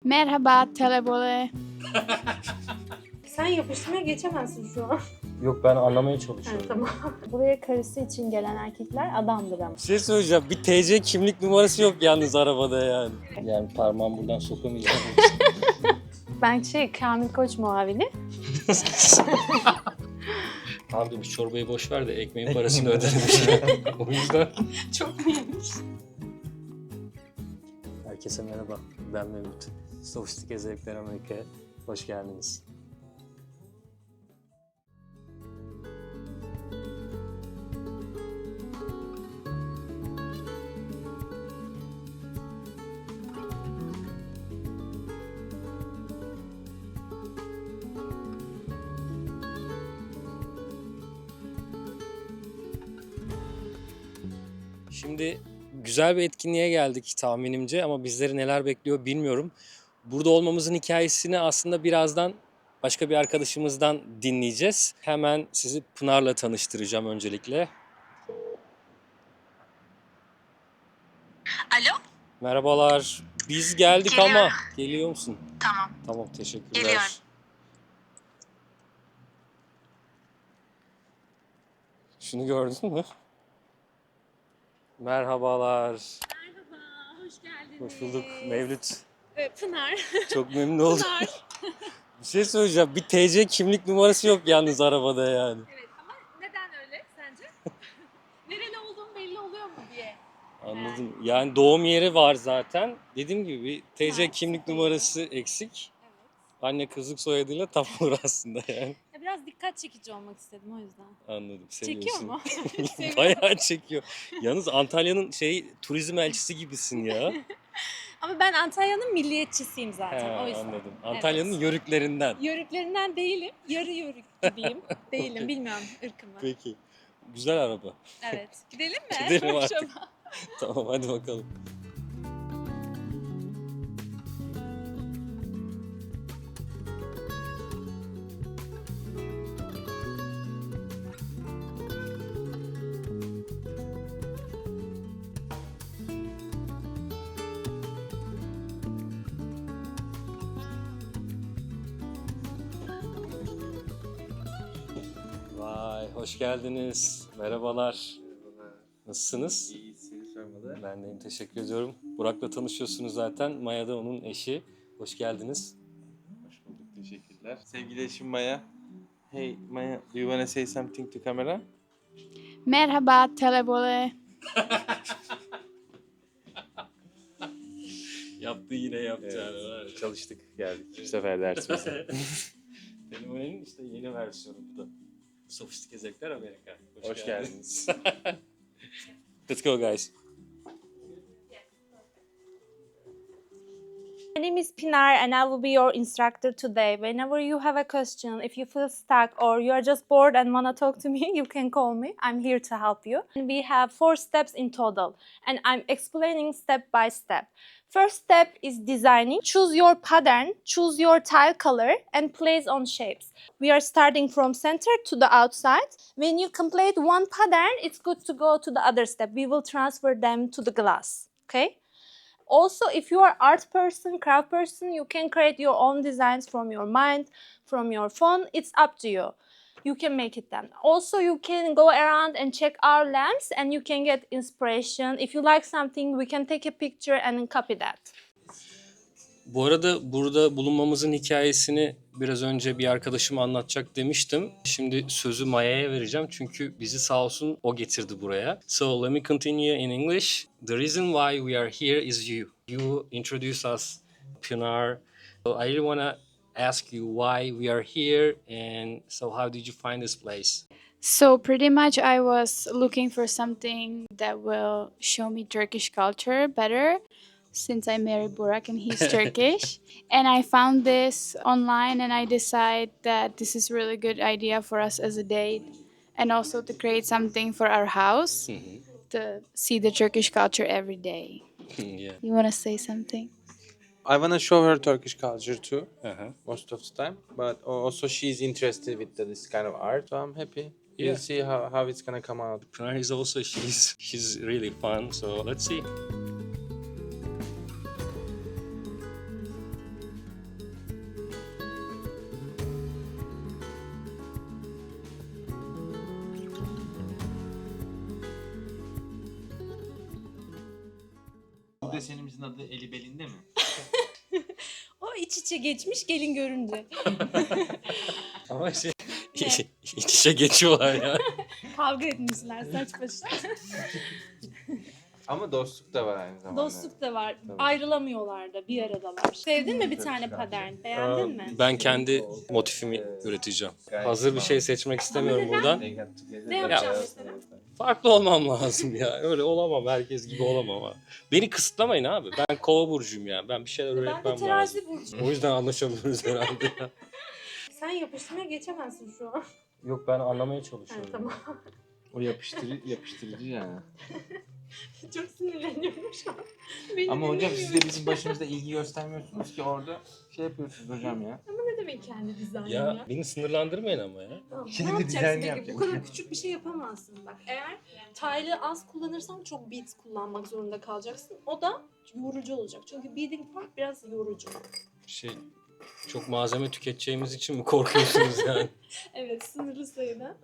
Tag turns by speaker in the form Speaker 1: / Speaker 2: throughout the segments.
Speaker 1: Merhaba telebole.
Speaker 2: Sen yapıştırmaya geçemezsin şu an.
Speaker 3: Yok, ben anlamaya çalışıyorum.
Speaker 2: Tamam.
Speaker 4: Buraya karısı için gelen erkekler adamdır ama.
Speaker 3: Bir şey söyleyeceğim. Bir TC kimlik numarası yok yalnız arabada yani. Yani parmağımı buradan sokamayacağım.
Speaker 4: Ben Kamil Koç muavini.
Speaker 3: Abi demiş çorbayı boş ver de ekmeğin parasını öde demiş. O yüzden.
Speaker 2: Çok iyiymiş.
Speaker 3: Herkese merhaba. Ben Mevlüt. Sofistike Zevkler Amerika'ya hoş geldiniz. Şimdi güzel bir etkinliğe geldik tahminimce ama bizleri neler bekliyor bilmiyorum. Burada olmamızın hikayesini aslında birazdan başka bir arkadaşımızdan dinleyeceğiz. Hemen sizi Pınar'la tanıştıracağım öncelikle.
Speaker 5: Alo?
Speaker 3: Merhabalar. Biz geldik
Speaker 5: Geliyorum.
Speaker 3: ama geliyor musun?
Speaker 5: Tamam.
Speaker 3: Tamam, teşekkürler.
Speaker 5: Geliyorum.
Speaker 3: Şunu gördün mü? Merhabalar.
Speaker 2: Merhaba, hoş geldiniz.
Speaker 3: Hoş bulduk Mevlüt.
Speaker 2: Pınar.
Speaker 3: Çok memnun oldum. Bir şey söyleyeceğim. Bir TC kimlik numarası yok yalnız arabada yani.
Speaker 2: Evet ama neden öyle sence? Nereli olduğum belli oluyor mu diye.
Speaker 3: Anladım. Yani doğum yeri var zaten. Dediğim gibi bir TC
Speaker 2: Evet.
Speaker 3: kimlik numarası eksik.
Speaker 2: Evet.
Speaker 3: Anne kızlık soyadıyla tam olur aslında yani.
Speaker 2: Biraz dikkat çekici olmak istedim o yüzden.
Speaker 3: Anladım.
Speaker 2: Çekiyor
Speaker 3: Seviyorsun.
Speaker 2: mu? Seviyorum.
Speaker 3: Bayağı çekiyor. Yalnız Antalya'nın turizm elçisi gibisin ya.
Speaker 2: Ama ben Antalya'nın milliyetçisiyim zaten
Speaker 3: He,
Speaker 2: o yüzden.
Speaker 3: anladım. Antalya'nın
Speaker 2: Evet.
Speaker 3: yörüklerinden.
Speaker 2: Yörüklerinden değilim, yarı yörük gibiyim. Değilim,
Speaker 3: Okey.
Speaker 2: bilmiyorum ırkımı.
Speaker 3: Peki. Güzel araba.
Speaker 2: Evet. Gidelim mi?
Speaker 3: Gidelim artık.
Speaker 2: Akşama.
Speaker 3: Tamam, hadi bakalım. Vay, hoş geldiniz. Merhabalar. Nasılsınız?
Speaker 6: İyi, seni sormalı.
Speaker 3: Ben de teşekkür ediyorum. Burak'la tanışıyorsunuz zaten. Maya da onun eşi. Hoş geldiniz.
Speaker 6: Hoş bulduk, teşekkürler. Sevgili eşim Maya. Hey Maya, do you wanna say something to camera?
Speaker 1: Merhaba telebole.
Speaker 3: Yaptı yine yaptı.
Speaker 6: Çalıştık, geldik. Bu sefer dersimize.
Speaker 3: Fenomenin işte yeni versiyonu bu da. Sofistike Zevkler Amerika.
Speaker 6: Hoş geldiniz.
Speaker 3: Let's go guys.
Speaker 4: My name is Pinar and I will be your instructor today. Whenever you have a question, if you feel stuck or you are just bored and want to talk to me, you can call me. I'm here to help you. And we have 4 steps in total and I'm explaining step by step. First step is designing. Choose your pattern, choose your tile color and place on shapes. We are starting from center to the outside. When you complete one pattern, it's good to go to the other step. We will transfer them to the glass, okay? Also, if you are art person, craft person, you can create your own designs from your mind, from your phone. It's up to you. You can make it then. Also, you can go around and check our lamps and you can get inspiration. If you like something, we can take a picture and then copy that.
Speaker 3: Bu arada burada bulunmamızın hikayesini biraz önce bir arkadaşım anlatacak demiştim. Şimdi sözü Maya'ya vereceğim çünkü bizi sağ olsun o getirdi buraya. So let me continue in English. The reason why we are here is you. You introduce us, Pinar. So I really want to ask you why we are here and so how did you find this place?
Speaker 1: So pretty much I was looking for something that will show me Turkish culture better since I married Burak and he's Turkish. And I found this online and I decided that this is really good idea for us as a date and also to create something for our house to see the Turkish culture every day.
Speaker 3: Yeah.
Speaker 1: You want to say something?
Speaker 6: I wanna show her Turkish culture too,
Speaker 3: Uh-huh.
Speaker 6: most of the time. But also she's interested with this kind of art, so I'm happy. We'll
Speaker 3: Yeah.
Speaker 6: see how it's gonna come out.
Speaker 3: Pinar is also, she's really fun, so let's see.
Speaker 6: Kızın adı Eli Belinde mi?
Speaker 4: O iç içe geçmiş gelin görünce.
Speaker 3: Ama şey
Speaker 4: Ne?
Speaker 3: iç içe geçiyorlar ya.
Speaker 4: Kavga etmişler saç başa.
Speaker 6: Ama dostluk da var aynı zamanda.
Speaker 4: Dostluk da var.
Speaker 6: Tabii.
Speaker 4: Ayrılamıyorlar da bir aradalar. Sevdin mi bir tane patern? Beğendin mi?
Speaker 3: Ben kendi motifimi üreteceğim. Hazır bir şey seçmek istemiyorum buradan.
Speaker 4: Ne yapacaksın mesela?
Speaker 3: Farklı olmam lazım ya. Öyle olamam. Herkes gibi olamam ha. Beni kısıtlamayın abi. Ben kova burcuyum ya. Ben bir şeyler
Speaker 4: Ben de
Speaker 3: öğretmem lazım.
Speaker 4: terazi burcu.
Speaker 3: O yüzden anlaşamıyoruz herhalde ya.
Speaker 4: Sen yapıştırmaya geçemezsin şu an.
Speaker 3: Yok ben anlamaya
Speaker 4: Ha,
Speaker 3: çalışıyorum.
Speaker 4: tamam.
Speaker 6: O yapıştırıcı yani.
Speaker 4: Çok sinirleniyorum şu an. Beni
Speaker 6: Ama hocam siz de
Speaker 4: dinlemiyor.
Speaker 6: bizim başımızda ilgi göstermiyorsunuz ki orada şey yapıyorsunuz hocam ya.
Speaker 4: Ama ne demek kendi dizaynın
Speaker 3: Ya
Speaker 4: ya?
Speaker 3: beni sınırlandırmayın ama ya.
Speaker 4: Tamam, ne
Speaker 6: Kendi
Speaker 4: yapacaksın
Speaker 6: dizaynını
Speaker 4: peki?
Speaker 6: yapacak.
Speaker 4: Bu kadar küçük bir şey yapamazsın. Bak eğer tile'ı az kullanırsan çok beads kullanmak zorunda kalacaksın. O da yorucu olacak. Çünkü beading part biraz yorucu.
Speaker 3: Şey çok malzeme tüketeceğimiz için mi korkuyorsunuz yani?
Speaker 4: Evet, sınırlı sayıda.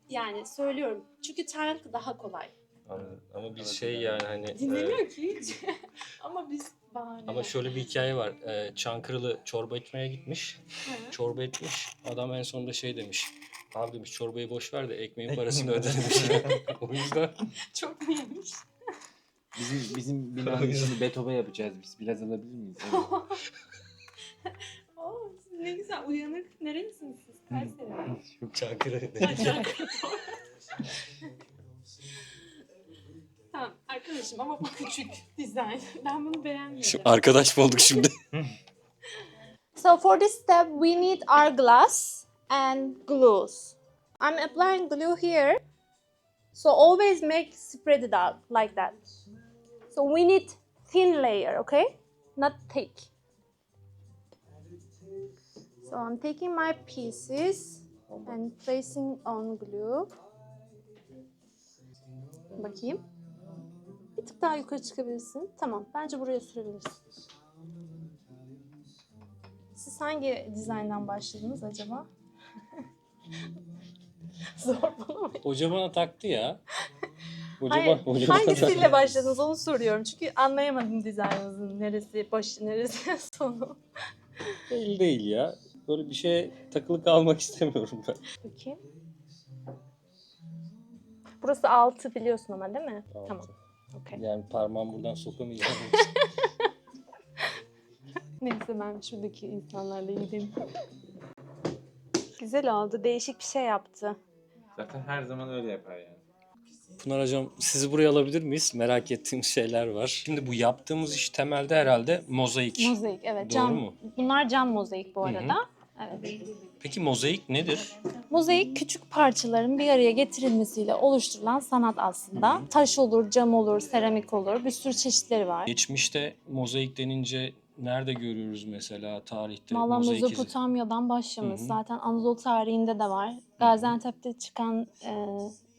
Speaker 4: Yani söylüyorum. Çünkü tile daha kolay.
Speaker 3: Anladım. Ama biz şey yani hani
Speaker 4: Dinlemiyor ki hiç. Ama biz bahane.
Speaker 3: ama şöyle bir hikaye var. Çankırılı çorba içmeye gitmiş.
Speaker 4: Hı.
Speaker 3: Çorba etmiş. Adam en sonunda şey demiş. Abi demiş çorbayı boş ver de ekmeğin parasını öde demiş. O yüzden
Speaker 4: Çok mu yemiş?
Speaker 6: Bizim binanın içini betobe yapacağız biz. Biraz alabilir miyiz? Evet.
Speaker 4: Oo, ne güzel uyanık. Nerelisiniz siz? Kayseri.
Speaker 3: Çankırı.
Speaker 4: Tamam arkadaşım ama bu küçük dizayn. Ben bunu beğenmedim.
Speaker 3: Şimdi arkadaş mı olduk şimdi?
Speaker 4: So for this step we need our glass and glues. I'm applying glue here. So always make spread it out like that. So we need thin layer, okay? Not thick. So I'm taking my pieces and placing on glue. Bakayım. Bir tık daha yukarı çıkabilirsin. Tamam, bence buraya sürebilirsin. Siz hangi dizayndan başladınız acaba? Zorbalamayın.
Speaker 3: Hoca bana taktı ya.
Speaker 4: Hayır,
Speaker 3: Hoca bana
Speaker 4: hangisiyle
Speaker 3: taktı.
Speaker 4: başladınız onu soruyorum. Çünkü anlayamadım dizaynınızın neresi başı, neresi sonu.
Speaker 3: Değil değil ya. Böyle bir şeye takılı kalmak istemiyorum ben.
Speaker 4: Bakayım. Burası 6 biliyorsun ama değil mi? Tamam. Okay.
Speaker 3: Yani parmağımı buradan sokamayacağım.
Speaker 4: Neyse ben şuradaki insanlarla gideyim. Güzel oldu. Değişik bir şey yaptı.
Speaker 6: Zaten her zaman öyle yapar yani.
Speaker 3: Pınar Hocam sizi buraya alabilir miyiz? Merak ettiğim şeyler var. Şimdi bu yaptığımız iş temelde herhalde mozaik.
Speaker 4: Mozaik evet.
Speaker 3: Doğru
Speaker 4: Cam,
Speaker 3: mu?
Speaker 4: bunlar cam mozaik bu
Speaker 3: Hı hı.
Speaker 4: arada. Evet.
Speaker 3: Peki mozaik nedir?
Speaker 4: Mozaik küçük parçaların bir araya getirilmesiyle oluşturulan sanat aslında. Taş olur, cam olur, seramik olur. Bir sürü çeşitleri var.
Speaker 3: Geçmişte mozaik denince nerede görüyoruz mesela tarihte
Speaker 4: Valla
Speaker 3: mozaik izi?
Speaker 4: Mezopotamya'dan başlamış.
Speaker 3: Hı hı.
Speaker 4: Zaten Anadolu tarihinde de var. Gaziantep'te çıkan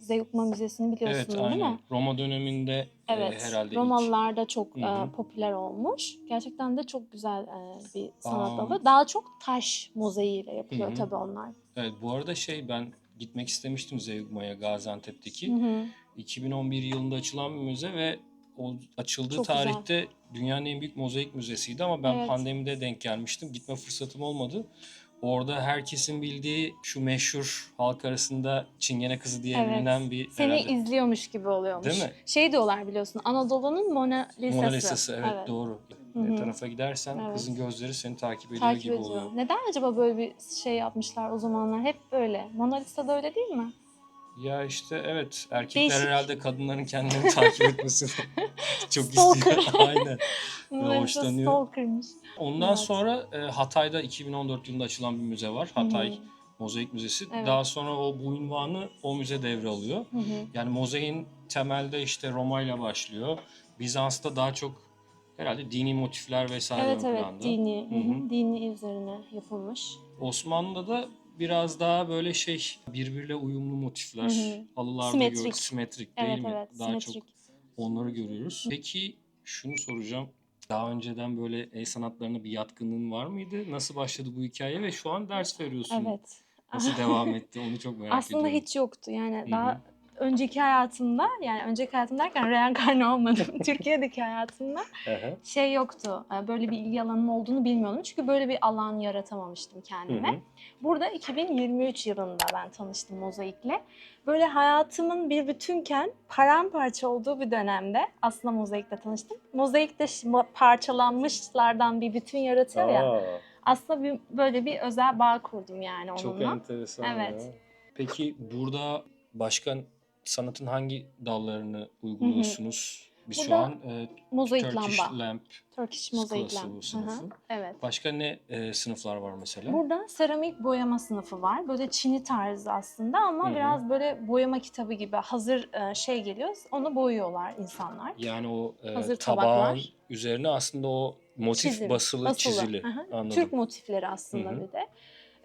Speaker 4: Zeugma Müzesi'ni biliyorsun
Speaker 3: Evet
Speaker 4: değil
Speaker 3: aynen.
Speaker 4: mi?
Speaker 3: Roma döneminde
Speaker 4: Evet.
Speaker 3: herhalde ilk.
Speaker 4: Romalılar da çok
Speaker 3: Hı hı.
Speaker 4: popüler olmuş. Gerçekten de çok güzel bir sanat
Speaker 3: Aa.
Speaker 4: dalı. Daha çok taş mozaiğiyle yapılıyor
Speaker 3: Hı hı.
Speaker 4: tabii onlar.
Speaker 3: Evet bu arada ben gitmek istemiştim Zeugma'ya Gaziantep'teki.
Speaker 4: Hı hı.
Speaker 3: 2011 yılında açılan bir müze ve o açıldığı
Speaker 4: Çok
Speaker 3: tarihte dünyanın en büyük mozaik müzesiydi ama ben
Speaker 4: Evet.
Speaker 3: pandemide denk gelmiştim. Gitme fırsatım olmadı. Orada herkesin bildiği şu meşhur halk arasında Çingene Kızı diye
Speaker 4: Evet.
Speaker 3: bilinen bir
Speaker 4: Seni
Speaker 3: herhalde.
Speaker 4: izliyormuş gibi oluyormuş.
Speaker 3: Değil mi?
Speaker 4: Şey diyorlar biliyorsun Anadolu'nun Mona Lisa'sı.
Speaker 3: Mona Lisa'sı evet, doğru.
Speaker 4: Hı hı.
Speaker 3: Ne tarafa gidersen
Speaker 4: Evet.
Speaker 3: kızın gözleri seni takip ediyor
Speaker 4: Takip
Speaker 3: gibi
Speaker 4: ediyor.
Speaker 3: oluyor.
Speaker 4: Neden acaba böyle bir şey yapmışlar o zamanlar? Hep böyle. Mona Lisa'da öyle değil mi?
Speaker 3: Ya işte evet erkekler
Speaker 4: Değişik.
Speaker 3: herhalde kadınların kendilerini takip etmesini çok
Speaker 4: Stalker.
Speaker 3: istiyor. Aynen.
Speaker 4: Mona Lisa
Speaker 3: hoşlanıyor.
Speaker 4: stalker'mış.
Speaker 3: Ondan
Speaker 4: Evet.
Speaker 3: sonra Hatay'da 2014 yılında açılan bir müze var. Hatay
Speaker 4: Hı hı.
Speaker 3: Mozaik Müzesi.
Speaker 4: Evet.
Speaker 3: Daha sonra bu unvanı o müze devralıyor.
Speaker 4: Hı hı.
Speaker 3: Yani mozaiğin temelde işte Roma ile başlıyor. Bizans'ta daha çok herhalde dini motifler vesaire
Speaker 4: Evet
Speaker 3: ön
Speaker 4: evet
Speaker 3: planda.
Speaker 4: dini.
Speaker 3: Hı
Speaker 4: Hı
Speaker 3: hı.
Speaker 4: hı. Dini üzerine yapılmış.
Speaker 3: Osmanlı'da da biraz daha böyle birbiriyle uyumlu motifler.
Speaker 4: Hı hı.
Speaker 3: Halılarda
Speaker 4: Simetrik.
Speaker 3: simetrik değil
Speaker 4: Evet
Speaker 3: mi?
Speaker 4: evet
Speaker 3: Daha
Speaker 4: simetrik.
Speaker 3: çok onları görüyoruz. Peki şunu soracağım. Daha önceden böyle el sanatlarına bir yatkınlığın var mıydı? Nasıl başladı bu hikaye ve şu an ders veriyorsun.
Speaker 4: Evet.
Speaker 3: Nasıl devam etti onu çok merak
Speaker 4: Aslında
Speaker 3: ediyorum.
Speaker 4: hiç yoktu yani
Speaker 3: Hı hı.
Speaker 4: daha önceki hayatımda, yani önceki hayatım derken reenkarne olmadım. Türkiye'deki hayatımda şey yoktu. Böyle bir ilgi alanım olduğunu bilmiyordum. Çünkü böyle bir alan yaratamamıştım kendime. Burada 2023 yılında ben tanıştım Mozaik'le. Böyle hayatımın bir bütünken paramparça olduğu bir dönemde aslında Mozaik'le tanıştım. Mozaik de parçalanmışlardan bir bütün yaratıyor ya. Aslında böyle bir özel bağ kurdum yani onunla.
Speaker 3: Çok enteresan
Speaker 4: Evet.
Speaker 3: ya. Peki burada başka sanatın hangi dallarını uyguluyorsunuz? Biz şu
Speaker 4: Burada
Speaker 3: an
Speaker 4: mozaik
Speaker 3: Turkish
Speaker 4: lamba.
Speaker 3: Lamp
Speaker 4: Turkish mozaik
Speaker 3: Skulası
Speaker 4: lamp.
Speaker 3: bu sınıfı.
Speaker 4: Evet.
Speaker 3: Başka ne sınıflar var mesela?
Speaker 4: Burada seramik boyama sınıfı var. Böyle Çini tarzı aslında ama biraz böyle boyama kitabı gibi hazır şey geliyor. Onu boyuyorlar insanlar.
Speaker 3: Yani o
Speaker 4: Hazır
Speaker 3: tabağın
Speaker 4: tabaklar.
Speaker 3: üzerine aslında o motif
Speaker 4: Çizim,
Speaker 3: basılı çizili.
Speaker 4: Hı hı.
Speaker 3: Anladım.
Speaker 4: Türk motifleri aslında bir de.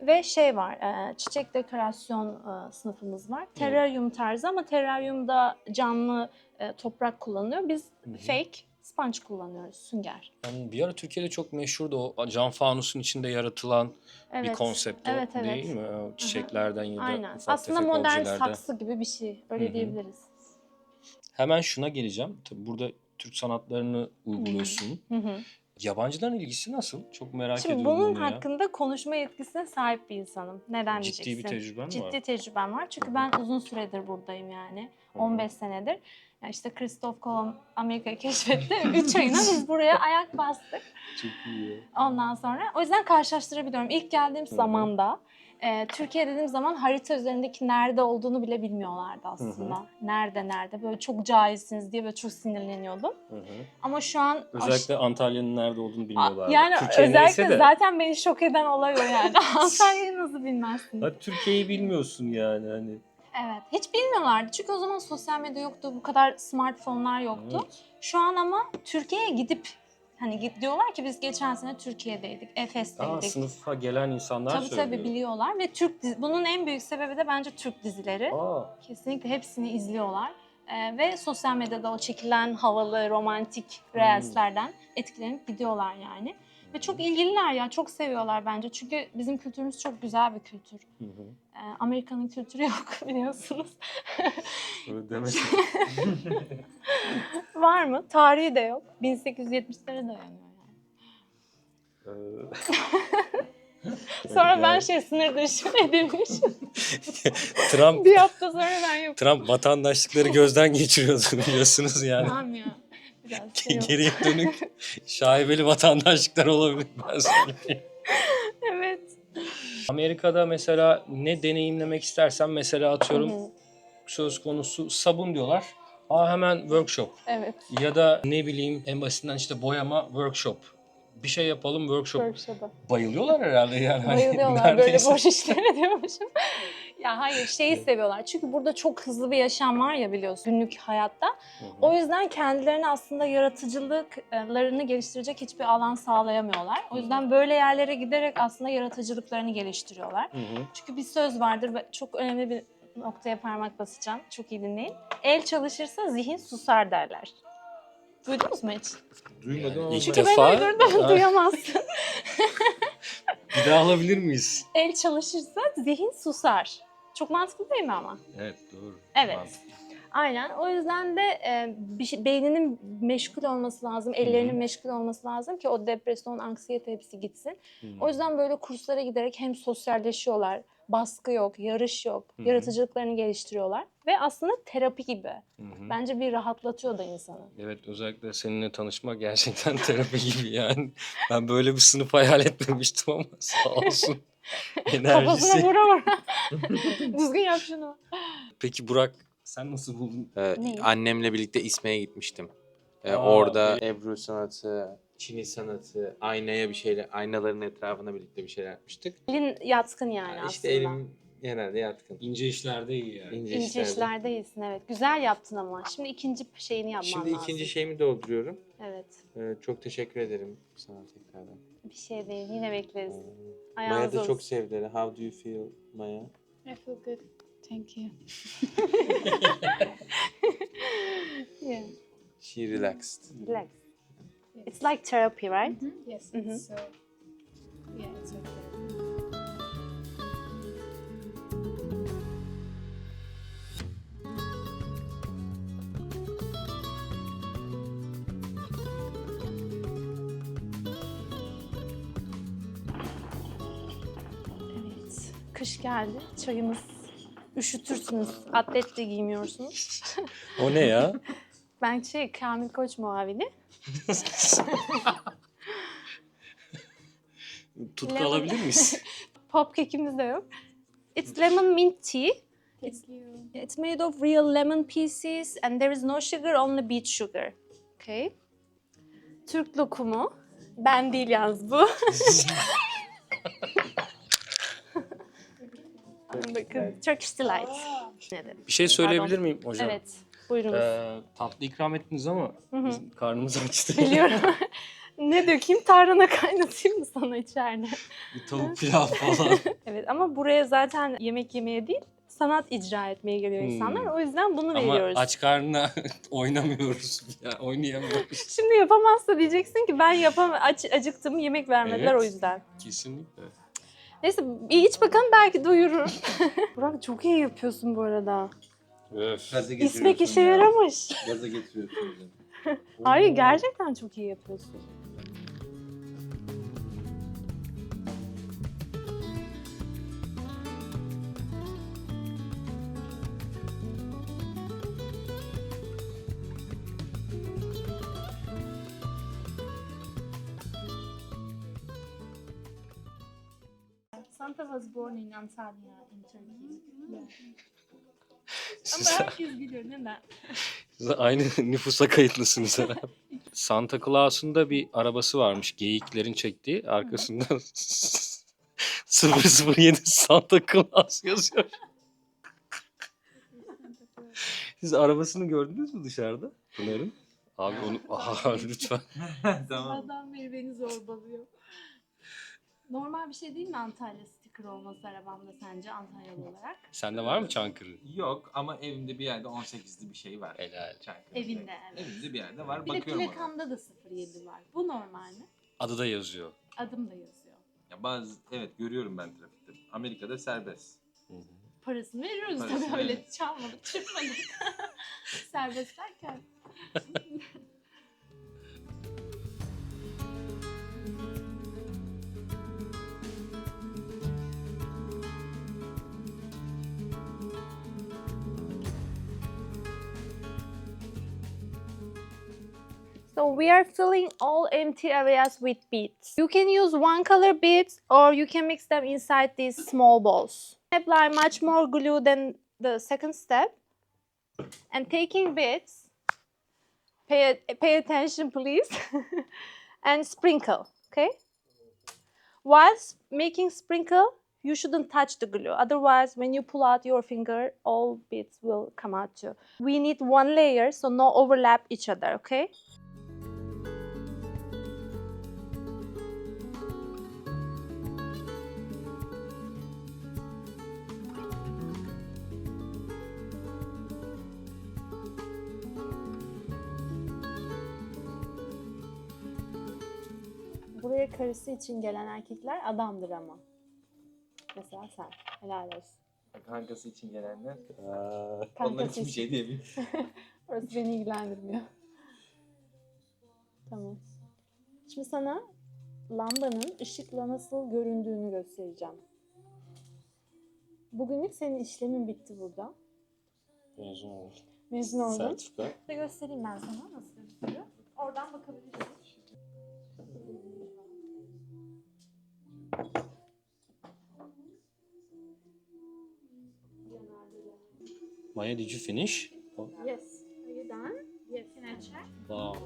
Speaker 4: Ve şey var, çiçek dekorasyon sınıfımız var. Teraryum tarzı ama teraryumda canlı toprak kullanılıyor. Biz fake sponge kullanıyoruz, sünger.
Speaker 3: Yani bir ara Türkiye'de çok meşhurdu o cam fanusun içinde yaratılan bir
Speaker 4: Evet.
Speaker 3: konsept o,
Speaker 4: Evet.
Speaker 3: değil mi? O çiçeklerden ya da
Speaker 4: Aynen.
Speaker 3: ufak
Speaker 4: Aslında
Speaker 3: tefek
Speaker 4: modern
Speaker 3: objelerden.
Speaker 4: saksı gibi bir şey, öyle diyebiliriz.
Speaker 3: Hemen şuna geleceğim. Tabii burada Türk sanatlarını uyguluyorsun. Yabancıların ilgisi nasıl? Çok merak
Speaker 4: Şimdi
Speaker 3: ediyorum
Speaker 4: bunun
Speaker 3: bunu ya.
Speaker 4: hakkında konuşma yetkisine sahip bir insanım. Neden
Speaker 3: Ciddi
Speaker 4: diyeceksin?
Speaker 3: bir tecrüben var.
Speaker 4: Ciddi tecrübem var. Çünkü ben uzun süredir buradayım yani. 15 senedir. Yani işte Christoph Kolomb Amerika'yı keşfetti. 3 ayına biz buraya ayak bastık.
Speaker 3: Çok iyi.
Speaker 4: Ondan sonra o yüzden karşılaştırabiliyorum. İlk geldiğim zamanda Türkiye dediğim zaman harita üzerindeki nerede olduğunu bile bilmiyorlardı aslında. Nerede böyle çok cahilsiniz diye böyle çok sinirleniyordum. Ama şu an
Speaker 3: Özellikle Antalya'nın nerede olduğunu bilmiyorlar.
Speaker 4: yani
Speaker 3: Türkiye
Speaker 4: özellikle
Speaker 3: neyse de.
Speaker 4: zaten beni şok eden olay o yani. Antalya'yı nasıl bilmezsin?
Speaker 3: Hadi Türkiye'yi bilmiyorsun yani hani.
Speaker 4: Evet. Hiç bilmiyorlardı. Çünkü o zaman sosyal medya yoktu. Bu kadar smartphone'lar yoktu.
Speaker 3: Evet.
Speaker 4: Şu an ama Türkiye'ye gidip hani diyorlar ki biz geçen sene Türkiye'deydik. Efes'teydik.
Speaker 3: Sınıfa gelen insanlar
Speaker 4: Tabii
Speaker 3: söylüyor.
Speaker 4: tabii biliyorlar ve bunun en büyük sebebi de bence Türk dizileri. Kesinlikle hepsini izliyorlar. Ve sosyal medyada o çekilen havalı, romantik reelslerden etkilenip gidiyorlar yani. Ve çok ilgililer ya, çok seviyorlar bence. Çünkü bizim kültürümüz çok güzel bir kültür. Amerika'nın kültürü yok biliyorsunuz.
Speaker 3: Öyle demesin.
Speaker 4: Var mı? Tarihi de yok. 1870'lere dayanıyor yani. Sonra ben sınır dışı edilmişim.
Speaker 3: Trump
Speaker 4: Bir hafta sonra ben yok.
Speaker 3: Trump vatandaşlıkları gözden geçiriyordu biliyorsunuz yani.
Speaker 4: Tamam ya. Biraz şey oldu.
Speaker 3: Geriye dönük şaibeli vatandaşlıklar olabilir ben söyleyeyim.
Speaker 4: Evet.
Speaker 3: Amerika'da mesela ne deneyimlemek istersen mesela atıyorum söz konusu sabun diyorlar. Hemen workshop.
Speaker 4: Evet.
Speaker 3: Ya da ne bileyim en basitinden işte boyama workshop. Bir şey yapalım workshop. Bayılıyorlar herhalde yani.
Speaker 4: Bayılıyorlar böyle
Speaker 3: Neredeyse.
Speaker 4: boş işlere diyormuşum. Ya hayır şeyi seviyorlar. Çünkü burada çok hızlı bir yaşam var ya biliyorsun günlük hayatta. O yüzden kendilerine aslında yaratıcılıklarını geliştirecek hiçbir alan sağlayamıyorlar. O yüzden böyle yerlere giderek aslında yaratıcılıklarını geliştiriyorlar. Çünkü bir söz vardır ve çok önemli bir noktaya parmak basacağım. Çok iyi dinleyin. El çalışırsa zihin susar derler. Duydunuz mu hiç?
Speaker 6: Duymadım ama.
Speaker 3: İlk
Speaker 4: Çünkü
Speaker 3: defa.
Speaker 4: ben uydurdum, duyamazsın.
Speaker 3: Bir daha alabilir miyiz?
Speaker 4: El çalışırsa zihin susar. Çok mantıklı değil mi ama?
Speaker 3: Evet doğru.
Speaker 4: Evet. Aynen. O yüzden de beyninin meşgul olması lazım, ellerinin meşgul olması lazım ki o depresyon, anksiyete hepsi gitsin. O yüzden böyle kurslara giderek hem sosyalleşiyorlar, baskı yok, yarış yok, yaratıcılıklarını geliştiriyorlar ve aslında terapi gibi. Bence bir rahatlatıyor da insanı.
Speaker 3: Evet özellikle seninle tanışmak gerçekten terapi gibi yani. Ben böyle bir sınıf hayal etmemiştim ama sağ olsun.
Speaker 4: Kafasına
Speaker 3: Enerjisi.
Speaker 4: vura. Düzgün yap şunu.
Speaker 3: Peki Burak sen nasıl buldun?
Speaker 4: Neyi?
Speaker 6: Annemle birlikte İSME'ye gitmiştim.
Speaker 3: Aa,
Speaker 6: Orada Ebru sanatı, Çini sanatı, aynaya bir şeyler, aynaların etrafına birlikte bir şeyler yapmıştık.
Speaker 4: Elin yatkın yani aslında.
Speaker 6: İşte elim genelde yatkın.
Speaker 3: İnce işlerde iyi yani.
Speaker 6: İnce
Speaker 4: İnce
Speaker 6: işlerde.
Speaker 4: işlerde iyisin evet. Güzel yaptın ama. Şimdi ikinci şeyini yapman
Speaker 6: Şimdi
Speaker 4: lazım.
Speaker 6: ikinci şeyimi dolduruyorum.
Speaker 4: Evet.
Speaker 6: Çok teşekkür ederim sana tekrardan.
Speaker 4: Bir şey değil. Yine bekleriz.
Speaker 6: Maya
Speaker 4: Ayağınız
Speaker 6: da
Speaker 4: olsun.
Speaker 6: çok sevdi. How do you feel Maya?
Speaker 1: I feel good. Thank you.
Speaker 4: Yeah.
Speaker 6: She relaxed.
Speaker 4: Relax. It's like therapy, right?
Speaker 1: Yes. So, yeah, it's okay.
Speaker 4: Kış geldi. Çayımız. Üşütürsünüz. Atlet de giymiyorsunuz.
Speaker 3: O ne ya?
Speaker 4: Ben Kamil Koç muavini.
Speaker 3: Tutku
Speaker 4: Lemon.
Speaker 3: alabilir miyiz?
Speaker 4: Pop kekimiz de yok. It's lemon mint tea. It's made of real lemon pieces and there is no sugar, only beet sugar. Okay. Türk lokumu. Ben değil yalnız bu. Bakın Turkish Delight.
Speaker 3: Bir şey söyleyebilir miyim hocam?
Speaker 4: Evet. Buyurunuz.
Speaker 3: Tatlı ikram ettiniz ama bizim karnımız açtı.
Speaker 4: Biliyorum. Ne dökeyim? Tarhana kaynatayım mı sana içeride?
Speaker 3: Bir tavuk pilav falan.
Speaker 4: Evet ama buraya zaten yemek yemeye değil, sanat icra etmeye geliyor insanlar. O yüzden bunu
Speaker 3: Ama
Speaker 4: veriyoruz.
Speaker 3: aç karnına oynamıyoruz. Ya, oynayamıyoruz.
Speaker 4: Şimdi yapamazsa diyeceksin ki ben acıktım, yemek vermediler
Speaker 3: Evet.
Speaker 4: o yüzden.
Speaker 3: Kesinlikle.
Speaker 4: Neyse bir iç bakalım belki doyurur. Burak çok iyi yapıyorsun bu arada.
Speaker 3: Öf.
Speaker 6: Gaza
Speaker 4: İsmek
Speaker 6: getiriyorsun
Speaker 4: işe
Speaker 6: ya.
Speaker 4: yaramış.
Speaker 6: Gaza getiriyorsun bizi.
Speaker 4: Hayır gerçekten çok iyi yapıyorsun.
Speaker 1: Santa was born in Antalya in Turkey.
Speaker 3: Siz,
Speaker 1: herkes biliyor neden?
Speaker 3: siz aynı nüfusa kayıtlısınız herhalde. Santa Claus'un da bir arabası varmış. Geyiklerin çektiği. Arkasında 007 Santa Claus yazıyor. Siz arabasını gördünüz mü dışarıda? Pınar'ın. Abi onu lütfen.
Speaker 6: Tamam.
Speaker 1: Adam beri beni zorbalıyor. Normal bir şey değil mi Antalya sticker olması arabamda sence Antalyalı olarak?
Speaker 3: Sende var mı Çankırı?
Speaker 6: Yok ama evimde bir yerde 18'li bir şey var.
Speaker 3: Helal.
Speaker 6: Çankırı.
Speaker 1: Evinde, evet.
Speaker 6: Evimde bir yerde var.
Speaker 1: Bir de
Speaker 6: Bakıyorum ona.
Speaker 1: plakamda da 07 var. Bu normal mi?
Speaker 3: Adı da yazıyor.
Speaker 1: Adım da yazıyor.
Speaker 6: Ya evet görüyorum ben trafikte. Amerika'da serbest.
Speaker 1: Parasını veriyoruz
Speaker 6: Parasını
Speaker 1: tabii öyle
Speaker 6: evet.
Speaker 1: çalmadık, çırpmadık. Serbest derken.
Speaker 4: So we are filling all empty areas with beads. You can use one color beads or you can mix them inside these small balls. Apply much more glue than the second step. And taking beads, pay attention please, and sprinkle, okay? Whilst making sprinkle, you shouldn't touch the glue. Otherwise, when you pull out your finger, all beads will come out too. We need one layer, so no overlap each other, okay? Buraya karısı için gelen erkekler adamdır ama. Mesela sen. Helal olsun.
Speaker 6: Kankası için gelenler.
Speaker 4: Kankası
Speaker 6: Onlar için bir
Speaker 4: için.
Speaker 6: şey diyemeyim.
Speaker 4: Orası beni ilgilendirmiyor. Tamam. Şimdi sana lambanın ışıkla nasıl göründüğünü göstereceğim. Bugünlük senin işlemin bitti burada.
Speaker 3: Mezun oldum.
Speaker 4: Mezun oldun.
Speaker 3: Sertifika.
Speaker 4: Size göstereyim ben sana nasıl gözüküyor. Oradan bakabiliriz.
Speaker 3: Maya, did you finish?
Speaker 1: Yes. Are you done? Yes. Can I check?
Speaker 3: Wow.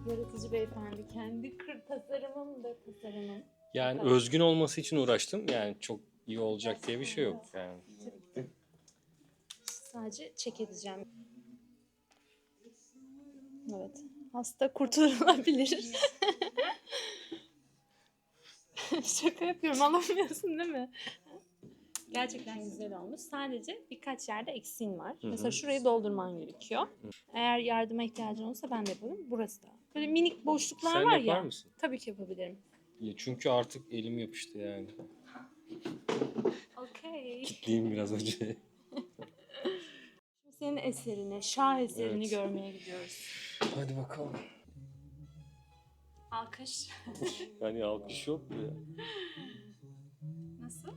Speaker 4: Yaratıcı beyefendi. Kendi tasarımım da tasarımım.
Speaker 3: Yani özgün olması için uğraştım. Yani çok iyi olacak diye bir şey yok yani.
Speaker 4: Sadece çek edeceğim. Evet. Hasta kurtarılabilir. Şaka yapıyorum. Alamıyorsun değil mi? Gerçekten güzel olmuş. Sadece birkaç yerde eksiğin var. Mesela şurayı doldurman gerekiyor. Eğer yardıma ihtiyacın olursa ben de yaparım. Burası da. Böyle minik boşluklar
Speaker 3: Sen
Speaker 4: var
Speaker 3: yapar
Speaker 4: ya.
Speaker 3: mısın?
Speaker 4: Tabii ki yapabilirim.
Speaker 3: Ya çünkü artık elim yapıştı yani.
Speaker 4: Okay.
Speaker 3: Kitleyim biraz önce.
Speaker 4: Şimdi senin eserini, şah eserini
Speaker 3: Evet.
Speaker 4: görmeye gidiyoruz.
Speaker 3: Hadi bakalım.
Speaker 4: Alkış.
Speaker 3: Yani alkış yok mu ya?
Speaker 4: Nasıl?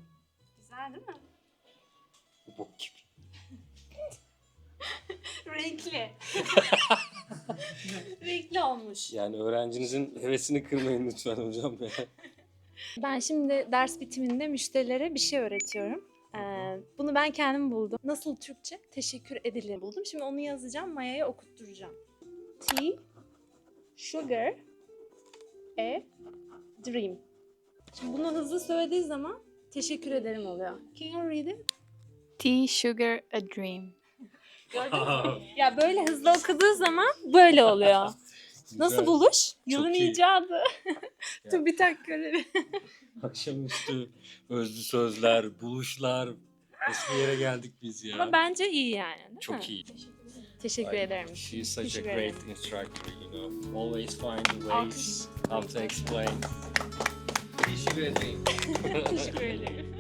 Speaker 4: Güzel değil mi?
Speaker 3: Bok gibi.
Speaker 4: Renkli. Renkli olmuş.
Speaker 3: Yani öğrencinizin hevesini kırmayın lütfen hocam ya.
Speaker 4: Ben şimdi ders bitiminde müşterilere bir şey öğretiyorum. Bunu ben kendim buldum. Nasıl Türkçe? Teşekkür edilir buldum. Şimdi onu yazacağım, Maya'ya okutturacağım. Tea, sugar, a dream. Şimdi bunu hızlı söylediği zaman teşekkür ederim oluyor. Can you read it?
Speaker 1: Tea, sugar, a dream.
Speaker 4: Ya böyle hızlı okuduğu zaman böyle oluyor. Nasıl buluş? Yılın
Speaker 3: iyi.
Speaker 4: icadı. TÜBİTAK görevi.
Speaker 3: Akşamüstü özlü sözler, buluşlar. Nasıl bir yere geldik biz ya?
Speaker 4: Ama bence iyi yani, değil mi?
Speaker 3: Çok iyi.
Speaker 4: Teşekkür ederim.
Speaker 3: She's such a
Speaker 4: Teşekkür
Speaker 3: great
Speaker 4: ederim.
Speaker 3: instructor, you know. Always find the ways how to explain.
Speaker 6: Teşekkür ederim.
Speaker 4: Teşekkür ederim.